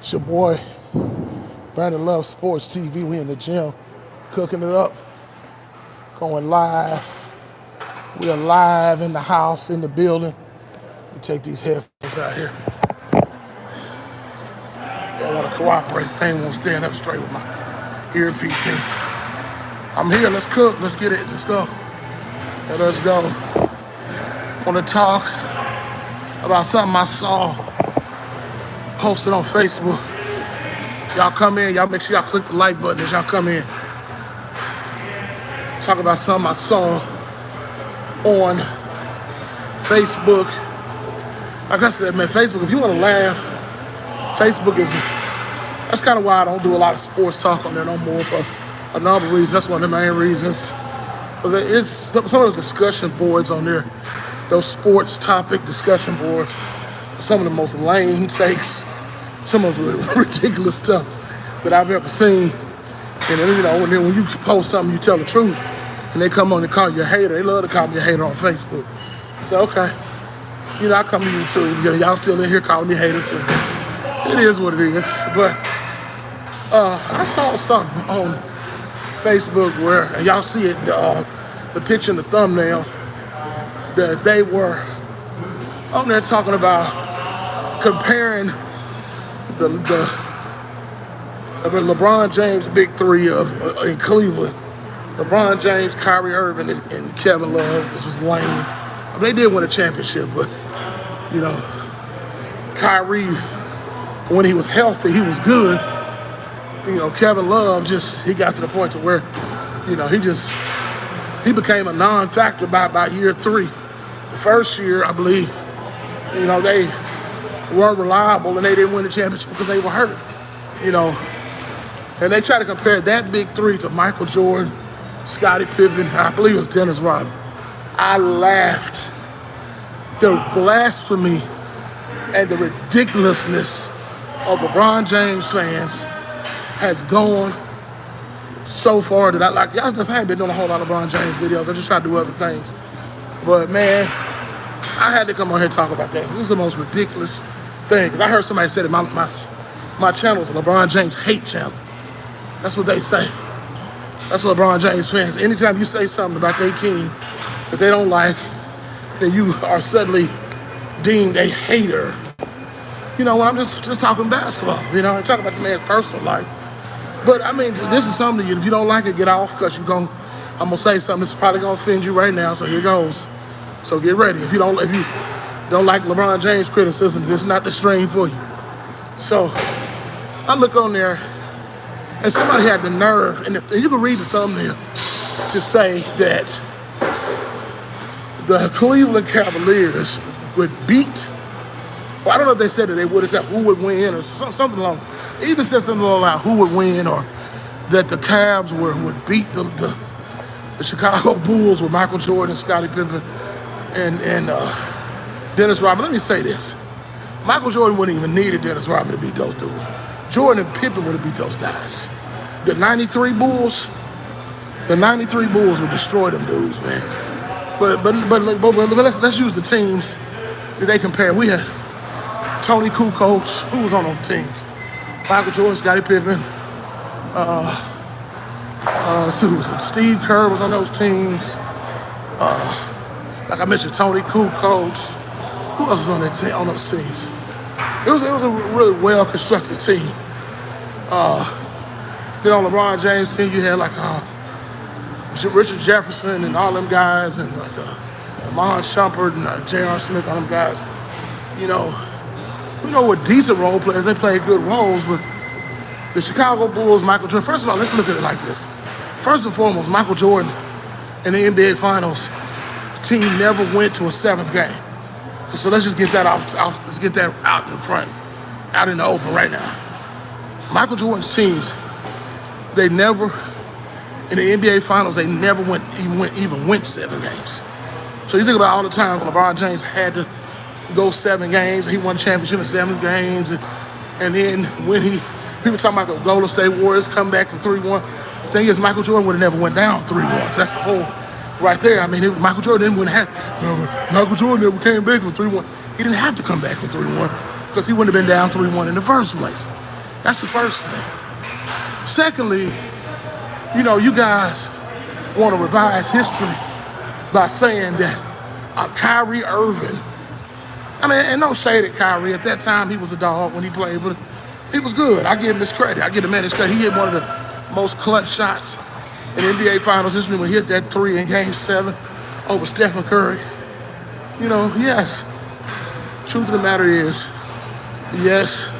It's your boy, Brandon Love Sports TV. We in the gym, cooking it up, going live. We are live in the house, in the building. We take these headphones out here. Y'all want to cooperate. The thing won't stand up straight with my earpiece in. I'm here. Let's cook. Let's get it. Let's go. Let us go. Want to talk about something I saw posted on Facebook. Y'all come in. Y'all make sure y'all click the like button as y'all come in. Talk about something I saw on Facebook. Like I said, man, Facebook, if you want to laugh, Facebook is, that's kind of why I don't do a lot of sports talk on there no more for a number of reasons. That's one of the main reasons. Because it's some of those discussion boards on there, those sports topic discussion boards, some of the most lame takes, some of the ridiculous stuff that I've ever seen. And then, and then when you post something, you tell the truth, and they come on and call you a hater. They love to call me a hater on Facebook. So, okay. I come to you too. Y'all still in here calling me a hater too. It is what it is. But I saw something on Facebook where, and y'all see it, the picture in the thumbnail, that they were on there talking about comparing the LeBron James big three in Cleveland. LeBron James, Kyrie Irving, and Kevin Love. This was lame. I mean, they did win a championship, but, Kyrie, when he was healthy, he was good. Kevin Love he got to the point to where, he became a non-factor by year 3. The first year, I believe, they weren't reliable and they didn't win the championship because they were hurt, And they try to compare that big three to Michael Jordan, Scottie Pippen, and I believe it was Dennis Rodman. I laughed. The blasphemy and the ridiculousness of LeBron James fans has gone so far that I haven't been doing a whole lot of LeBron James videos. I just try to do other things. But man, I had to come on here and talk about that. This is the most ridiculous thing. Because I heard somebody say that my channel is a LeBron James hate channel. That's what they say. That's what LeBron James fans. Anytime you say something about their king that they don't like, then you are suddenly deemed a hater. When I'm just talking basketball, and talking about the man's personal life. But I mean, this is something that if you don't like it, get off, because I'm gonna say something that's probably gonna offend you right now. So here goes. So get ready. If you don't like LeBron James criticism, this is not the stream for you. So I look on there, and somebody had the nerve, and you can read the thumbnail, to say that the Cleveland Cavaliers would beat. Well, I don't know if they said that they would have said who would win or something along. They either said something along who would win, or that the Cavs would beat the Chicago Bulls with Michael Jordan, Scottie Pippen, and Dennis Rodman. Let me say this. Michael Jordan wouldn't even needed Dennis Rodman to beat those dudes. Jordan and Pippen would have beat those guys. The 93 Bulls would destroy them dudes, man. But let's use the teams that they compare. We had Tony Kukoc, who was on those teams. Michael Jordan, Scottie Pippen. Steve Kerr was on those teams. Like I mentioned, Tony Kukoc. Who else was on those teams? It was a really well-constructed team. Then on LeBron James' team, you had Richard Jefferson and all them guys, and Amon Shumpert and J.R. Smith, all them guys. We know what decent role players. They played good roles, but the Chicago Bulls, Michael Jordan. First of all, let's look at it like this. First and foremost, Michael Jordan in the NBA Finals, his team never went to a 7th game. So let's just get that off. Let's get that out in front, out in the open right now. Michael Jordan's teams, they never, in the NBA Finals, they never even went 7 games. So you think about all the times LeBron James had to go 7 games. He won a championship in 7 games. And then when people talking about the Golden State Warriors come back from 3-1. The thing is, Michael Jordan would have never went down 3-1. So that's the whole right there. I mean, Michael Jordan wouldn't have. Michael Jordan never came back from 3-1. He didn't have to come back from 3-1 because he wouldn't have been down 3-1 in the first place. That's the first thing. Secondly, you guys want to revise history by saying that Kyrie Irving, I mean, and no shade at Kyrie. At that time, he was a dog when he played, but he was good. I give him his credit. I give the man his credit. He hit one of the most clutch shots in NBA Finals history when he hit that three in Game 7 over Stephen Curry. Yes. Truth of the matter is, yes,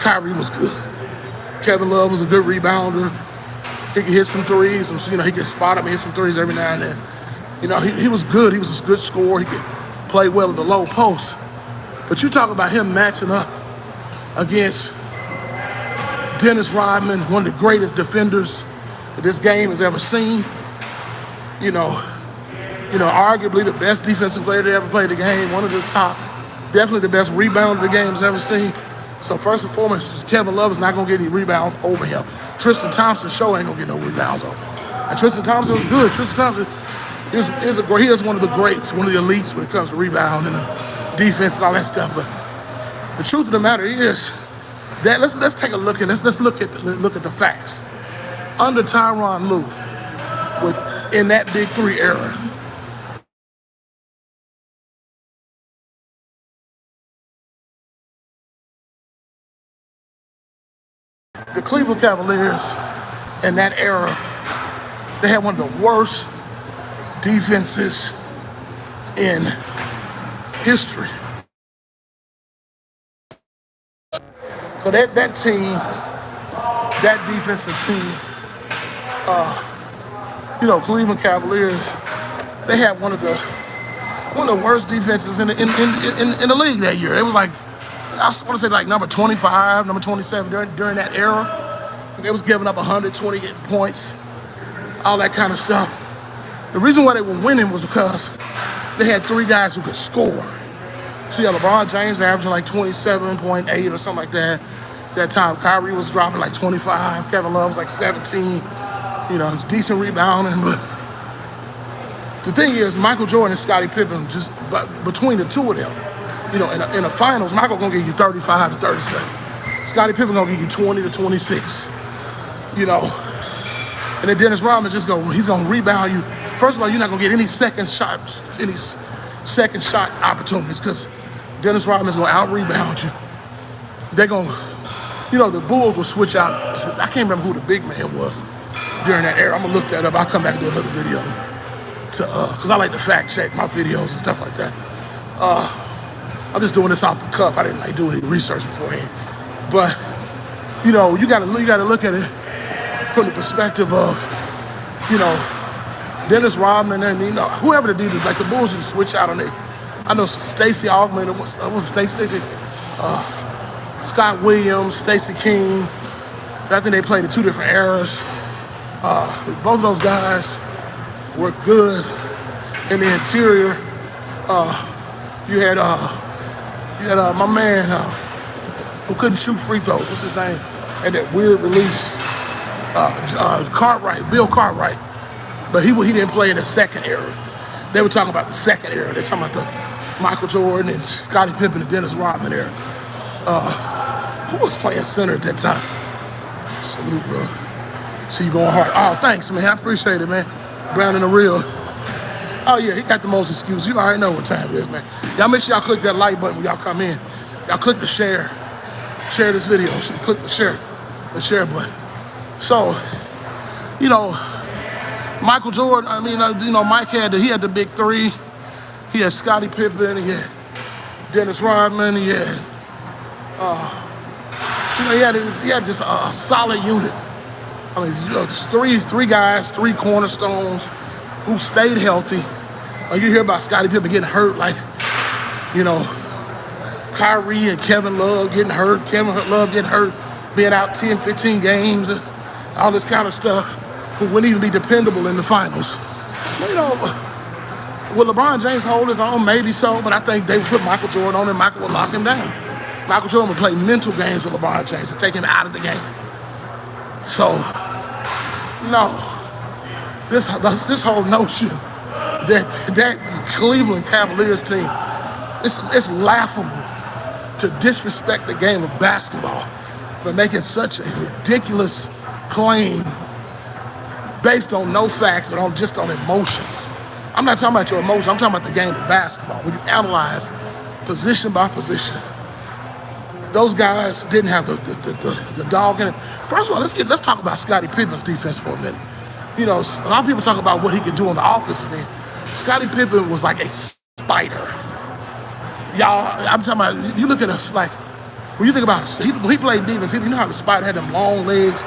Kyrie was good. Kevin Love was a good rebounder. He could hit some threes. He could spot him and hit some threes every now and then. He was good. He was a good scorer. He could play well at the low post. But you talk about him matching up against Dennis Rodman, one of the greatest defenders that this game has ever seen. Arguably the best defensive player to ever play the game, one of the top, definitely the best rebounder the game's ever seen. So first and foremost, Kevin Love is not going to get any rebounds over him. Tristan Thompson sure ain't going to get no rebounds over him. And Tristan Thompson was good. Tristan Thompson he is one of the greats, one of the elites when it comes to rebounding and defense and all that stuff. But the truth of the matter is that let's take a look at let's look at the facts. Under Tyronn Lue, in that Big Three era, the Cleveland Cavaliers in that era, they had one of the worst defenses in history. So that team, that defensive team, Cleveland Cavaliers, they had one of the worst defenses in the league that year. It was like, I want to say like number 25, number 27 during that era. They was giving up 120 points, all that kind of stuff. The reason why they were winning was because they had three guys who could score. So you had LeBron James averaging like 27.8 or something like that. At that time, Kyrie was dropping like 25. Kevin Love was like 17. It's decent rebounding. But the thing is, Michael Jordan and Scottie Pippen, just between the two of them, in the finals, Michael gonna give you 35 to 37. Scottie Pippen gonna give you 20 to 26. And then Dennis Rodman he's gonna rebound you. First of all, you're not gonna get any second shot opportunities because Dennis Rodman's gonna out-rebound you. They're gonna, the Bulls will switch out. I can't remember who the big man was during that era. I'm gonna look that up. I'll come back and do another video because I like to fact check my videos and stuff like that. I'm just doing this off the cuff. I didn't like do any research beforehand. But you gotta look at it from the perspective of, Dennis Rodman and whoever the deal is. Like the Bulls just switch out on it. I know Stacey Augman, Scott Williams, Stacey King. I think they played in two different eras. Both of those guys were good in the interior. You had my man who couldn't shoot free throws. What's his name? And that weird release, Bill Cartwright. But he didn't play in the second era. They were talking about the second era. They're talking about the Michael Jordan and Scottie Pippen and Dennis Rodman era. Who was playing center at that time? Salute, bro. See you going hard. Oh, thanks, man. I appreciate it, man. Brandon the real. Oh, yeah, he got the most excuse. You already know what time it is, man. Y'all make sure y'all click that like button when y'all come in. Y'all click the share. Share this video. Click the share button. So, Michael Jordan, Mike he had the Big Three. He had Scottie Pippen, he had Dennis Rodman, he had, he had just a solid unit. I mean, three guys, three cornerstones who stayed healthy. You hear about Scottie Pippen getting hurt, like, Kyrie and Kevin Love getting hurt, Kevin Love getting hurt, being out 10, 15 games, all this kind of stuff, who wouldn't even be dependable in the finals. Will LeBron James hold his own? Maybe so, but I think they would put Michael Jordan on and Michael would lock him down. Michael Jordan would play mental games with LeBron James to take him out of the game. So, no, this whole notion that Cleveland Cavaliers team, it's laughable to disrespect the game of basketball but making such a ridiculous claim based on no facts, but just on emotions. I'm not talking about your emotions. I'm talking about the game of basketball. When you analyze position by position, those guys didn't have the dog in it. First of all, let's talk about Scottie Pippen's defense for a minute. You know, a lot of people talk about what he could do on the offensive end. Scottie Pippen was like a spider. Y'all, I'm talking about, you look at us like, when you think about it, when he played defense, you know how the spider had them long legs?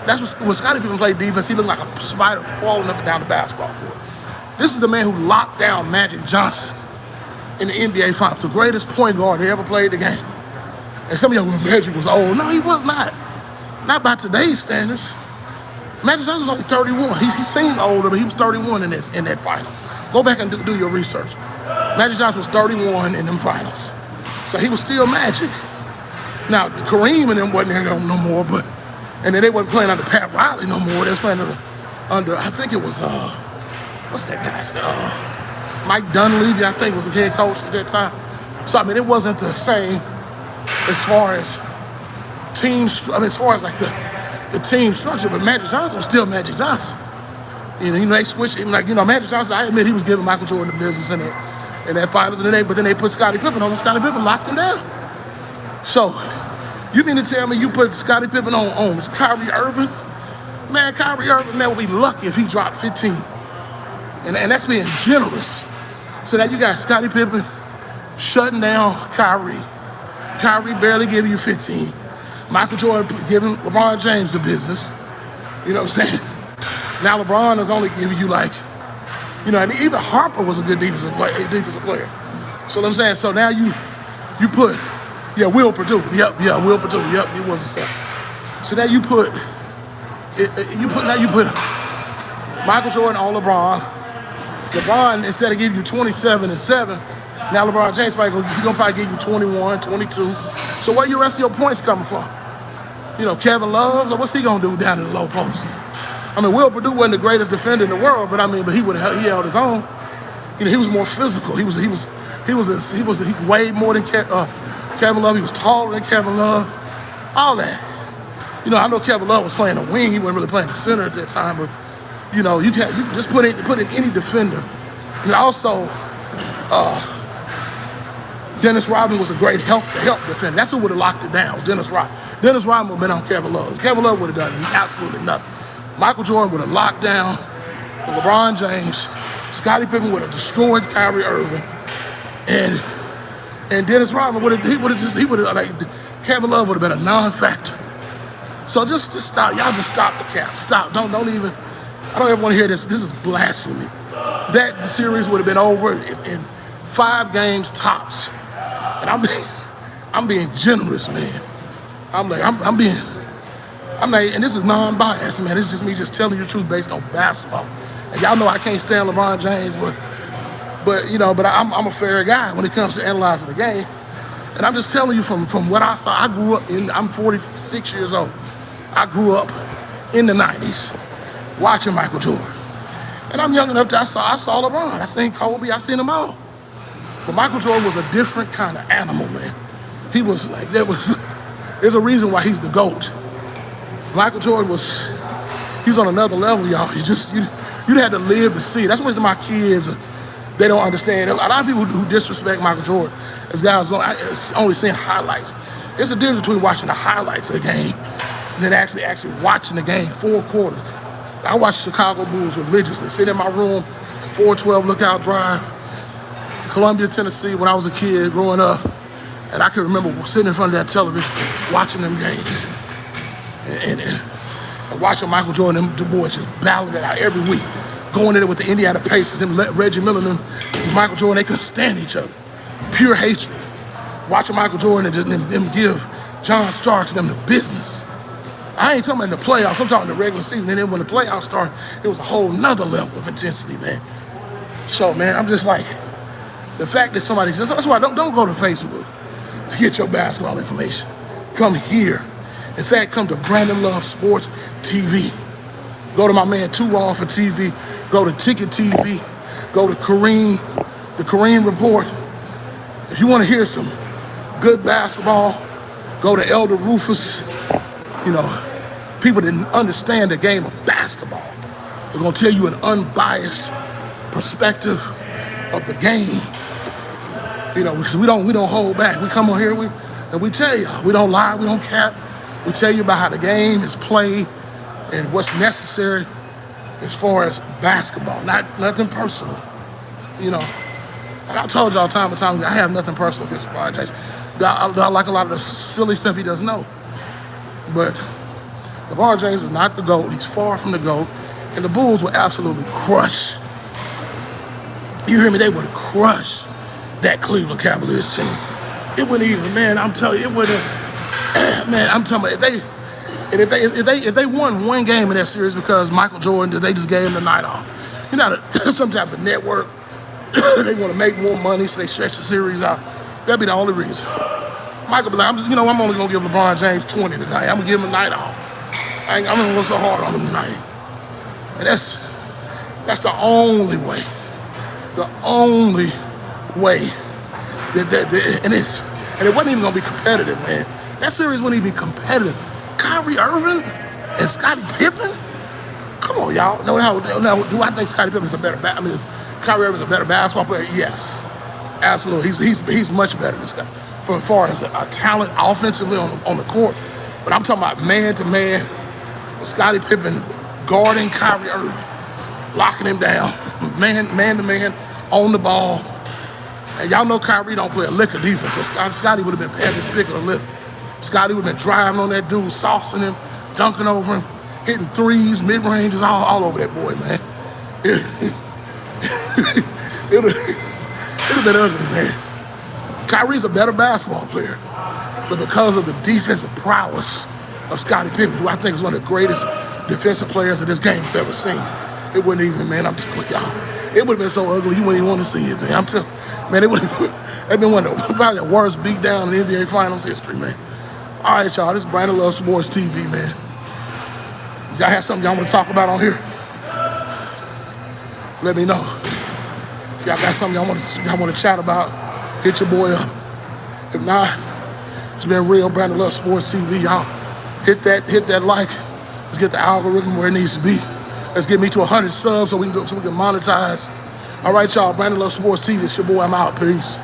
That's what, when Scottie Pippen played defense, he looked like a spider crawling up and down the basketball court. This is the man who locked down Magic Johnson in the NBA Finals, the greatest point guard that ever played the game. And some of y'all, well, Magic was old. No, he was not. Not by today's standards. Magic Johnson was only 31. He seemed older, but he was 31 in that final. Go back and do your research. Magic Johnson was 31 in them finals. So he was still Magic. Now, Kareem and them wasn't there no more, and then they wasn't playing under Pat Riley no more. They was playing under I think it was, what's that guy's name? Mike Dunleavy, I think, was the head coach at that time. So, I mean, it wasn't the same as far as as far as like the team structure, but Magic Johnson was still Magic Johnson. You know, they switched him, like, you know, Magic Johnson, I admit he was giving Michael Jordan the business in that finals, but then they put Scottie Pippen on him. Scottie Pippen locked him down. So, you mean to tell me you put Scottie Pippen on Kyrie Irving? Man, Kyrie Irving, man, would be lucky if he dropped 15. And that's being generous. So now you got Scottie Pippen shutting down Kyrie. Kyrie barely giving you 15. Michael Jordan giving LeBron James the business. You know what I'm saying? Now LeBron is only giving you like, you know, and even Harper was a good defensive player. So what I'm saying, so now you put, Will Purdue. Will Purdue. Yep, he was a second. So now you put Michael Jordan on LeBron. LeBron, instead of giving you 27 and 7, now LeBron James he's gonna probably give you 21, 22. So where your rest of your points coming from? You know, Kevin Love, what's he gonna do down in the low post? I mean, Will Purdue wasn't the greatest defender in the world, but he held his own. You know, he was more physical. He weighed more than Kevin Love. He was taller than Kevin Love. All that. You know, I know Kevin Love was playing the wing. He wasn't really playing the center at that time, but you know, you can just put in any defender. And also, Dennis Rodman was a great help defender. That's who would have locked it down, was Dennis Rodman. Dennis Rodman would have been on Kevin Love. Kevin Love would have done absolutely nothing. Michael Jordan would have locked down LeBron James. Scottie Pippen would have destroyed Kyrie Irving, and Dennis Rodman Kevin Love would have been a non-factor. So just stop. Y'all just stop the cap. Stop. Don't even. I don't ever want to hear this. This is blasphemy. That series would have been over in 5 games tops. And I'm being generous, man. I'm and this is non-biased, man. This is just me just telling you the truth based on basketball. And y'all know I can't stand LeBron James, but I'm a fair guy when it comes to analyzing the game. And I'm just telling you from what I saw. I'm 46 years old. I grew up in the 90s watching Michael Jordan. And I'm young enough that I saw LeBron. I seen Kobe, I seen them all. But Michael Jordan was a different kind of animal, man. He was like, there's a reason why he's the GOAT. Michael Jordan he's on another level, y'all. You'd had to live to see. That's what my kids, they don't understand. A lot of people who disrespect Michael Jordan as guys only seeing highlights. There's a difference between watching the highlights of the game than actually watching the game 4 quarters. I watched Chicago Bulls religiously, sitting in my room, 412 Lookout Drive, Columbia, Tennessee, when I was a kid growing up. And I can remember sitting in front of that television, watching them games. And watching Michael Jordan and them boys just battling it out every week. Going in there with the Indiana Pacers, him, Reggie Miller, and Michael Jordan, they couldn't stand each other. Pure hatred. Watching Michael Jordan and them give John Starks and them the business. I ain't talking about in the playoffs, I'm talking the regular season. And then when the playoffs started, it was a whole nother level of intensity, man. So, man, I'm just like, the fact that somebody says, that's why don't go to Facebook to get your basketball information. Come here. In fact, come to Brandon Love Sports TV. Go to my man 2R for TV. Go to Ticket TV. Go to Kareem, the Kareem Report. If you want to hear some good basketball, Go to Elder Rufus. You know, people didn't understand the game of basketball. We're gonna tell you an unbiased perspective of the game. You know, because we don't hold back. We come on here and we tell y'all. We don't lie, we don't cap. We tell you about how the game is played and what's necessary as far as basketball. Nothing personal. You know, like I told y'all time and time again, I have nothing personal against LeBron James. I like a lot of the silly stuff he doesn't know. But LeBron James is not the GOAT. He's far from the GOAT. And the Bulls would absolutely crush. You hear me? They would crush that Cleveland Cavaliers team. It wouldn't even, man, I'm telling you, it wouldn't, man, I'm telling you, if they won one game in that series because Michael Jordan, they just gave him the night off. You know, sometimes the network, they want to make more money, so they stretch the series out. That'd be the only reason. Michael be like, I'm only going to give LeBron James 20 tonight. I'm going to give him a night off. I'm going to go so hard on him tonight. And that's the only way. The only way and it wasn't even going to be competitive, man. That series wouldn't even be competitive. Kyrie Irving and Scottie Pippen? Come on, y'all. No, do I think Scottie Pippen is a better Kyrie Irving is a better basketball player? Yes, absolutely. He's much better than Scottie. For as far as a talent offensively on the court, but I'm talking about man-to-man, Scottie Pippen guarding Kyrie Irving, locking him down, man-to-man, on the ball. And y'all know Kyrie don't play a lick of defense, so Scottie would have been paying this big of a lick. Scottie would have been driving on that dude, saucing him, dunking over him, hitting threes, mid-ranges, all over that boy, man. It would have been ugly, man. Kyrie's a better basketball player, but because of the defensive prowess of Scottie Pippen, who I think is one of the greatest defensive players that this game has ever seen, it wouldn't even, man, I'm telling y'all, it would have been so ugly, you wouldn't even want to see it, man. Man, it would have been one of the, probably the worst beatdown in NBA Finals history, man. All right, y'all, this is Brandon Love Sports TV, man. Y'all have something y'all want to talk about on here? Let me know. If y'all got something y'all want to chat about, hit your boy up. If not, it's been real, Brandon Love Sports TV. Y'all hit that like. Let's get the algorithm where it needs to be. Let's get me to 100 subs so we can monetize. All right, y'all, Brandon Love Sports TV. It's your boy. I'm out. Peace.